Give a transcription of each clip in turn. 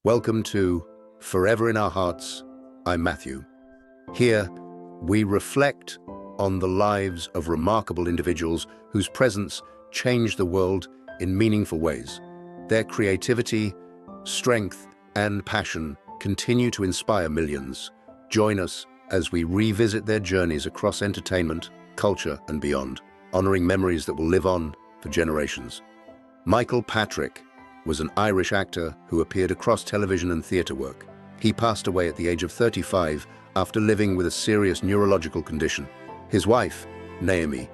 Welcome to Forever in Our Hearts. I'm Matthew. Here, we reflect on the lives of remarkable individuals whose presence changed the world in meaningful ways. Their creativity, strength, and passion continue to inspire millions. Join us as we revisit their journeys across entertainment, culture, and beyond, honoring memories that will live on for generations. Michael Patrick was an Irish actor who appeared across television and theatre work. He passed away at the age of 35 after living with a serious neurological condition. His wife, Naomi,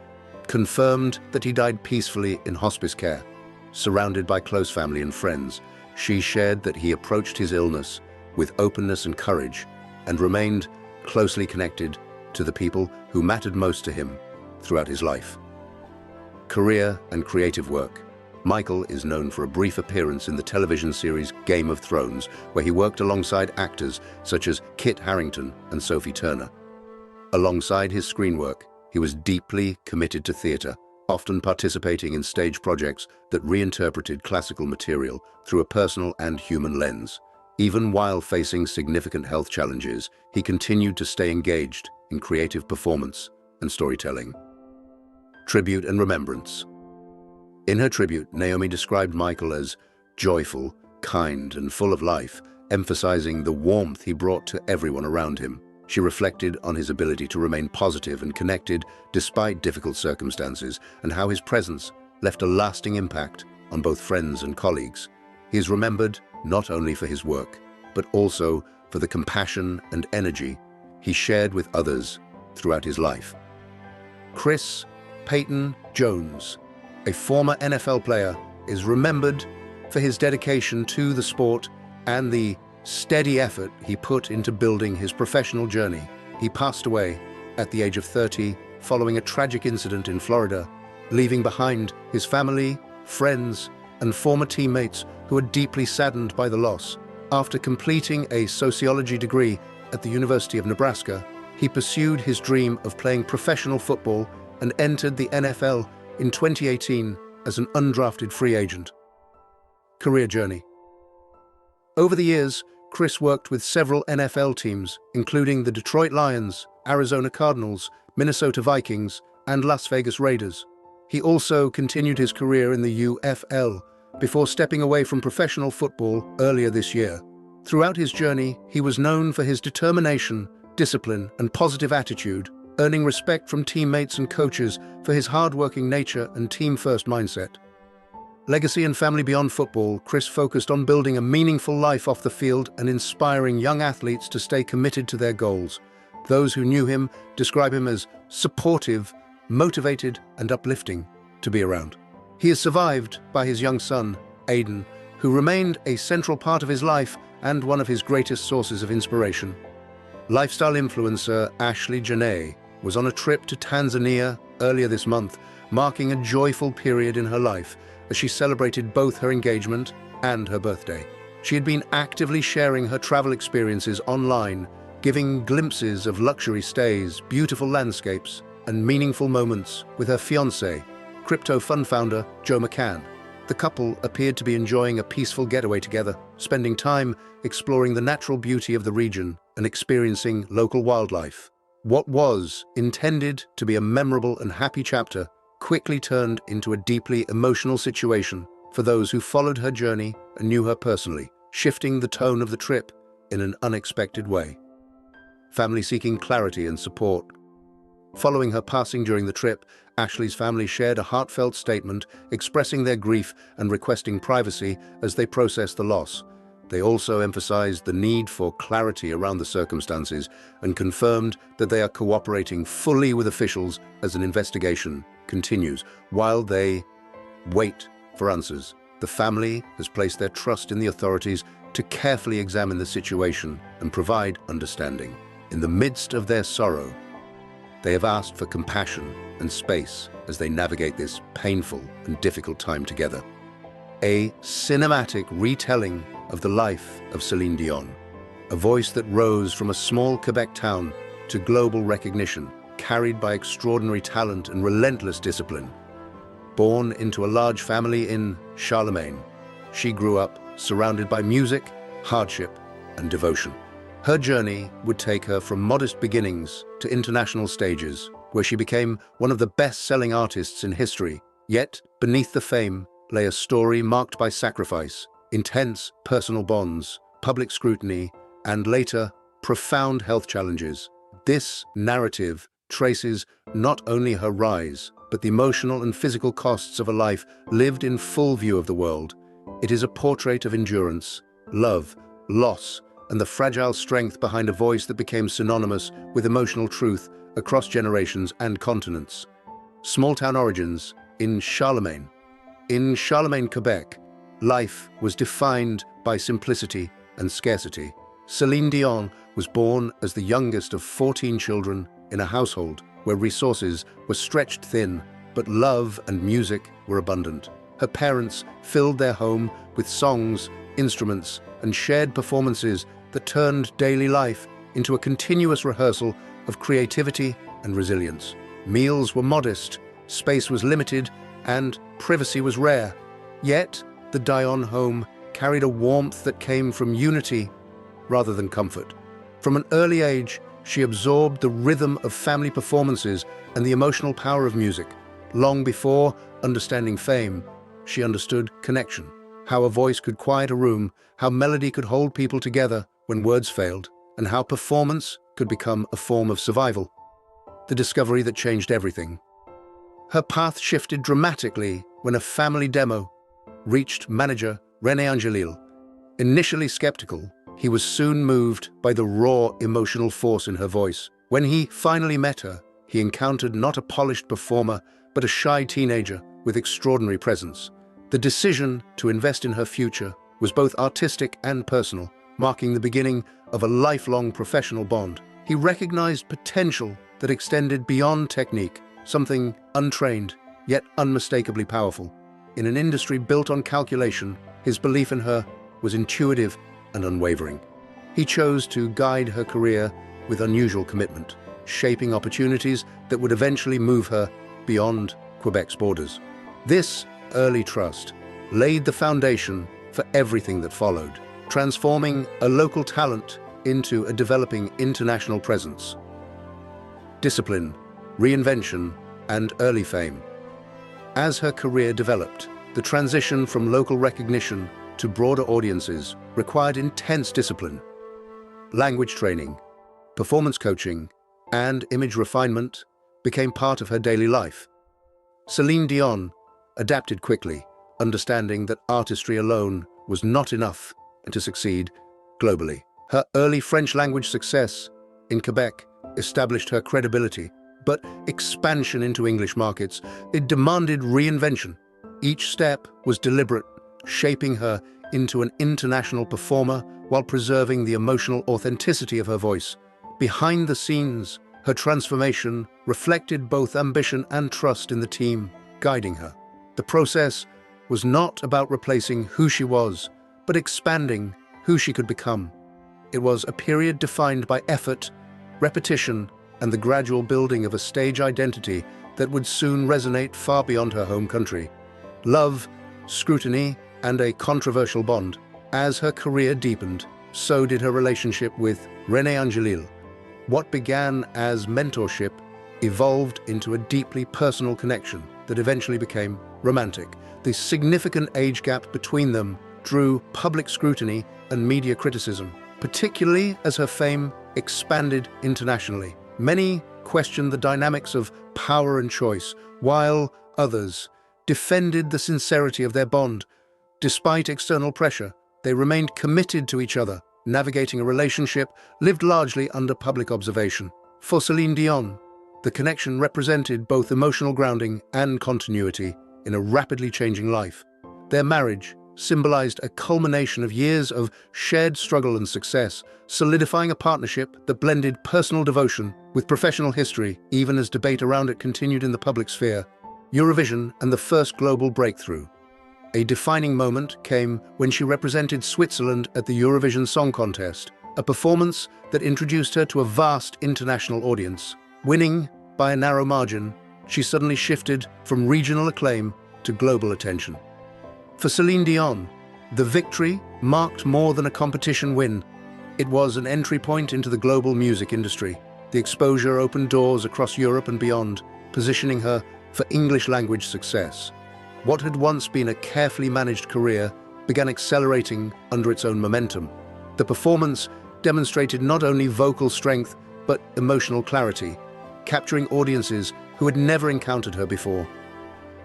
confirmed that he died peacefully in hospice care. Surrounded by close family and friends, she shared that he approached his illness with openness and courage and remained closely connected to the people who mattered most to him throughout his life. Career and creative work. Michael is known for a brief appearance in the television series Game of Thrones, where he worked alongside actors such as Kit Harington and Sophie Turner. Alongside his screen work, he was deeply committed to theatre, often participating in stage projects that reinterpreted classical material through a personal and human lens. Even while facing significant health challenges, he continued to stay engaged in creative performance and storytelling. Tribute and remembrance. In her tribute, Naomi described Michael as joyful, kind, and full of life, emphasizing the warmth he brought to everyone around him. She reflected on his ability to remain positive and connected despite difficult circumstances, and how his presence left a lasting impact on both friends and colleagues. He is remembered not only for his work, but also for the compassion and energy he shared with others throughout his life. Chris Payton Jones, a former NFL player, is remembered for his dedication to the sport and the steady effort he put into building his professional journey. He passed away at the age of 30 following a tragic incident in Florida, leaving behind his family, friends, and former teammates who were deeply saddened by the loss. After completing a sociology degree at the University of Nebraska, he pursued his dream of playing professional football and entered the NFL in 2018 as an undrafted free agent. Career journey. Over the years, Chris worked with several NFL teams, including the Detroit Lions, Arizona Cardinals, Minnesota Vikings, and Las Vegas Raiders. He also continued his career in the UFL before stepping away from professional football earlier this year. Throughout his journey, he was known for his determination, discipline, and positive attitude, earning respect from teammates and coaches for his hard-working nature and team-first mindset. Legacy and family beyond football, Chris focused on building a meaningful life off the field and inspiring young athletes to stay committed to their goals. Those who knew him describe him as supportive, motivated, and uplifting to be around. He is survived by his young son, Aiden, who remained a central part of his life and one of his greatest sources of inspiration. Lifestyle influencer Ashley Jana was on a trip to Tanzania earlier this month, marking a joyful period in her life as she celebrated both her engagement and her birthday. She had been actively sharing her travel experiences online, giving glimpses of luxury stays, beautiful landscapes, and meaningful moments with her fiancé, crypto fund founder Joe McCann. The couple appeared to be enjoying a peaceful getaway together, spending time exploring the natural beauty of the region and experiencing local wildlife. What was intended to be a memorable and happy chapter quickly turned into a deeply emotional situation for those who followed her journey and knew her personally, shifting the tone of the trip in an unexpected way. Family seeking clarity and support. Following her passing during the trip, Ashley's family shared a heartfelt statement expressing their grief and requesting privacy as they processed the loss. They also emphasized the need for clarity around the circumstances and confirmed that they are cooperating fully with officials as an investigation continues. While they wait for answers, the family has placed their trust in the authorities to carefully examine the situation and provide understanding. In the midst of their sorrow, they have asked for compassion and space as they navigate this painful and difficult time together. A cinematic retelling of the life of Celine Dion, a voice that rose from a small Quebec town to global recognition, carried by extraordinary talent and relentless discipline. Born into a large family in Charlemagne, she grew up surrounded by music hardship, and devotion. Her journey would take her from modest beginnings to international stages, where she became one of the best-selling artists in history. Yet, beneath the fame lay a story marked by sacrifice, intense personal bonds, public scrutiny, and later, profound health challenges. This narrative traces not only her rise, but the emotional and physical costs of a life lived in full view of the world. It is a portrait of endurance, love, loss, and the fragile strength behind a voice that became synonymous with emotional truth across generations and continents. Small-town origins in Charlemagne. In Charlemagne, Quebec, life was defined by simplicity and scarcity. Celine Dion was born as the youngest of 14 children in a household where resources were stretched thin, but love and music were abundant. Her parents filled their home with songs, instruments, and shared performances that turned daily life into a continuous rehearsal of creativity and resilience. Meals were modest, space was limited, and privacy was rare. Yet, the Dion home carried a warmth that came from unity rather than comfort. From an early age, she absorbed the rhythm of family performances and the emotional power of music. Long before understanding fame, she understood connection, how a voice could quiet a room, how melody could hold people together when words failed, and how performance could become a form of survival. The discovery that changed everything. Her path shifted dramatically when a family demo reached manager René Angelil. Initially skeptical, he was soon moved by the raw emotional force in her voice. When he finally met her, he encountered not a polished performer, but a shy teenager with extraordinary presence. The decision to invest in her future was both artistic and personal, marking the beginning of a lifelong professional bond. He recognized potential that extended beyond technique, something untrained, yet unmistakably powerful. In an industry built on calculation, his belief in her was intuitive and unwavering. He chose to guide her career with unusual commitment, shaping opportunities that would eventually move her beyond Quebec's borders. This early trust laid the foundation for everything that followed, transforming a local talent into a developing international presence. Discipline, reinvention, and early fame. As her career developed, the transition from local recognition to broader audiences required intense discipline. Language training, performance coaching, and image refinement became part of her daily life. Celine Dion adapted quickly, understanding that artistry alone was not enough to succeed globally. Her early French language success in Quebec established her credibility, but expansion into English markets, it demanded reinvention. Each step was deliberate, shaping her into an international performer while preserving the emotional authenticity of her voice. Behind the scenes, her transformation reflected both ambition and trust in the team guiding her. The process was not about replacing who she was, but expanding who she could become. It was a period defined by effort, repetition, and the gradual building of a stage identity that would soon resonate far beyond her home country. Love, scrutiny, and a controversial bond. As her career deepened, so did her relationship with René Angelil. What began as mentorship evolved into a deeply personal connection that eventually became romantic. The significant age gap between them drew public scrutiny and media criticism, particularly as her fame expanded internationally. Many questioned the dynamics of power and choice, while others defended the sincerity of their bond. Despite external pressure, they remained committed to each other, navigating a relationship lived largely under public observation. For Celine Dion, the connection represented both emotional grounding and continuity in a rapidly changing life. Their marriage symbolized a culmination of years of shared struggle and success, solidifying a partnership that blended personal devotion with professional history, even as debate around it continued in the public sphere. Eurovision and the first global breakthrough. A defining moment came when she represented Switzerland at the Eurovision Song Contest, a performance that introduced her to a vast international audience. Winning by a narrow margin, she suddenly shifted from regional acclaim to global attention. For Celine Dion, The victory marked more than a competition win. It was an entry point into the global music industry. The exposure opened doors across Europe and beyond, positioning her for English-language success. What had once been a carefully managed career began accelerating under its own momentum. The performance demonstrated not only vocal strength, but emotional clarity, capturing audiences who had never encountered her before.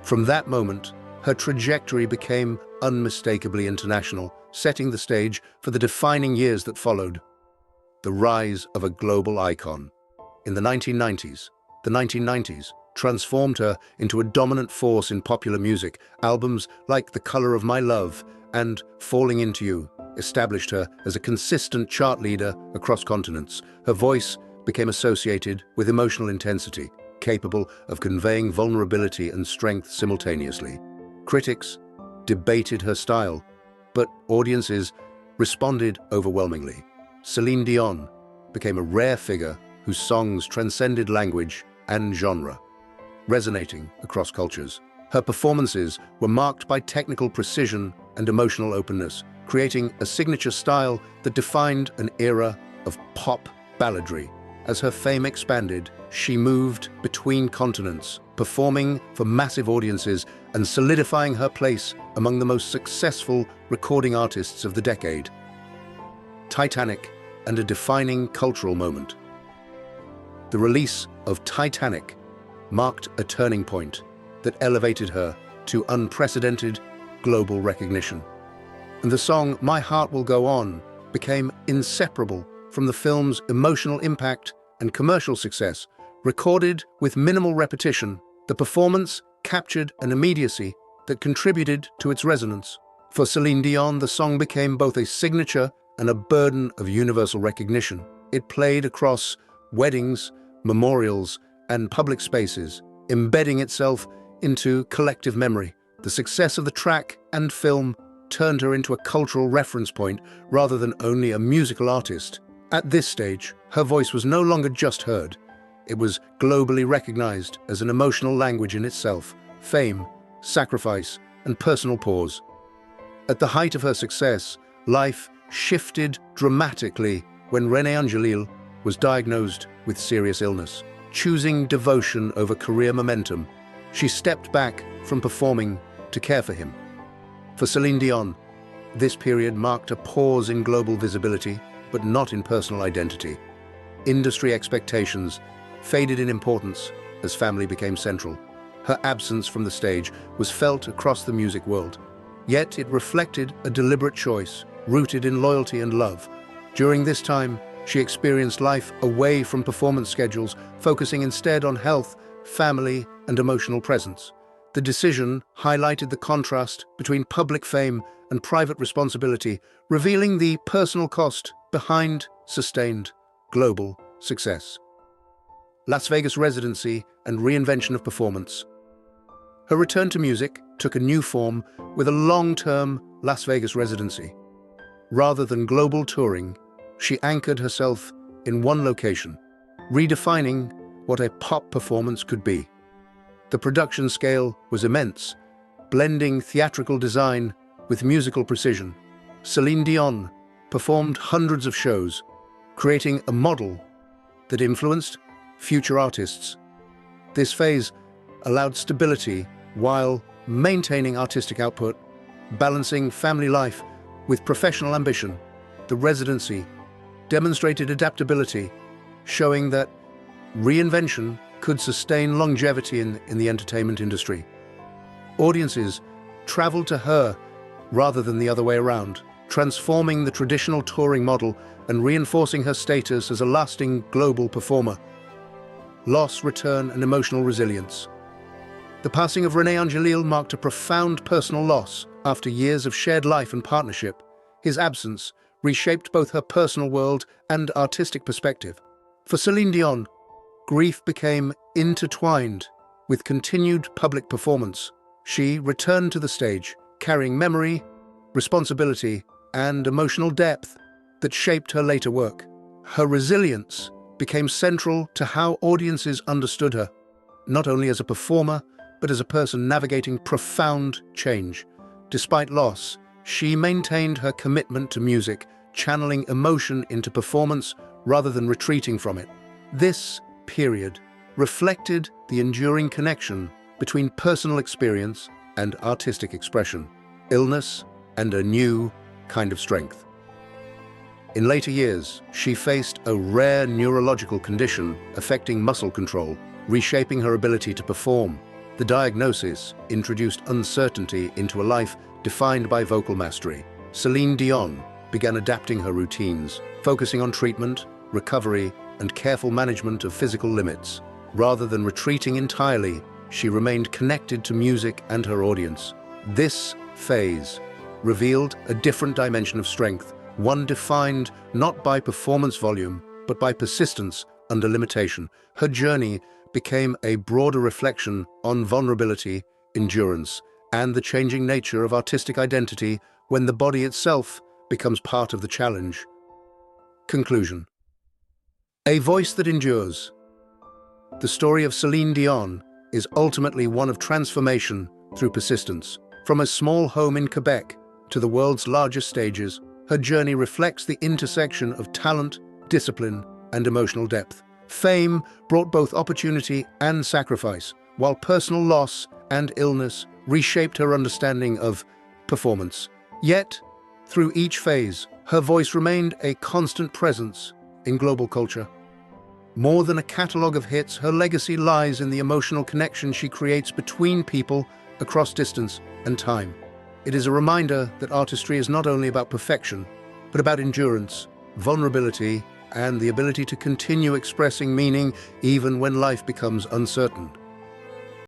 From that moment, her trajectory became unmistakably international, setting the stage for the defining years that followed. The rise of a global icon. In the 1990s transformed her into a dominant force in popular music. Albums like The Color of My Love and Falling Into You established her as a consistent chart leader across continents. Her voice became associated with emotional intensity, capable of conveying vulnerability and strength simultaneously. Critics debated her style, but audiences responded overwhelmingly. Celine Dion became a rare figure whose songs transcended language and genre, resonating across cultures. Her performances were marked by technical precision and emotional openness, creating a signature style that defined an era of pop balladry. As her fame expanded, she moved between continents, performing for massive audiences and solidifying her place among the most successful recording artists of the decade. Titanic and a defining cultural moment. The release of Titanic marked a turning point that elevated her to unprecedented global recognition. And the song My Heart Will Go On became inseparable from the film's emotional impact and commercial success. Recorded with minimal repetition, the performance captured an immediacy that contributed to its resonance. For Celine Dion, the song became both a signature and a burden of universal recognition. It played across weddings, memorials, and public spaces, embedding itself into collective memory. The success of the track and film turned her into a cultural reference point rather than only a musical artist. At this stage, her voice was no longer just heard. It was globally recognized as an emotional language in itself: fame, sacrifice, and personal pause. At the height of her success, life shifted dramatically when René Angelil was diagnosed with serious illness. Choosing devotion over career momentum, she stepped back from performing to care for him. For Celine Dion, this period marked a pause in global visibility, but not in personal identity. Industry expectations faded in importance as family became central. Her absence from the stage was felt across the music world. Yet it reflected a deliberate choice, rooted in loyalty and love. During this time, she experienced life away from performance schedules, focusing instead on health, family, and emotional presence. The decision highlighted the contrast between public fame and private responsibility, revealing the personal cost behind sustained global success. Las Vegas residency and reinvention of performance. Her return to music took a new form with a long-term Las Vegas residency. Rather than global touring, she anchored herself in one location, redefining what a pop performance could be. The production scale was immense, blending theatrical design with musical precision. Celine Dion performed hundreds of shows, creating a model that influenced future artists. This phase allowed stability while maintaining artistic output, balancing family life with professional ambition. The residency demonstrated adaptability, showing that reinvention could sustain longevity in the entertainment industry. Audiences traveled to her rather than the other way around, transforming the traditional touring model and reinforcing her status as a lasting global performer. Loss, return, and emotional resilience. The passing of René Angelil marked a profound personal loss. After years of shared life and partnership, his absence reshaped both her personal world and artistic perspective. For Celine Dion, grief became intertwined with continued public performance. She returned to the stage, carrying memory, responsibility, and emotional depth that shaped her later work. Her resilience became central to how audiences understood her, not only as a performer, but as a person navigating profound change. Despite loss, she maintained her commitment to music, channeling emotion into performance rather than retreating from it. This period reflected the enduring connection between personal experience and artistic expression, illness and a new kind of strength. In later years, she faced a rare neurological condition affecting muscle control, reshaping her ability to perform. The diagnosis introduced uncertainty into a life defined by vocal mastery. Celine Dion began adapting her routines, focusing on treatment, recovery, and careful management of physical limits. Rather than retreating entirely, she remained connected to music and her audience. This phase revealed a different dimension of strength, one defined not by performance volume, but by persistence under limitation. Her journey became a broader reflection on vulnerability, endurance, and the changing nature of artistic identity when the body itself becomes part of the challenge. Conclusion. A voice that endures. The story of Celine Dion is ultimately one of transformation through persistence. From a small home in Quebec to the world's largest stages, her journey reflects the intersection of talent, discipline, and emotional depth. Fame brought both opportunity and sacrifice, while personal loss and illness reshaped her understanding of performance. Yet, through each phase, her voice remained a constant presence in global culture. More than a catalogue of hits, her legacy lies in the emotional connection she creates between people across distance and time. It is a reminder that artistry is not only about perfection, but about endurance, vulnerability, and the ability to continue expressing meaning even when life becomes uncertain.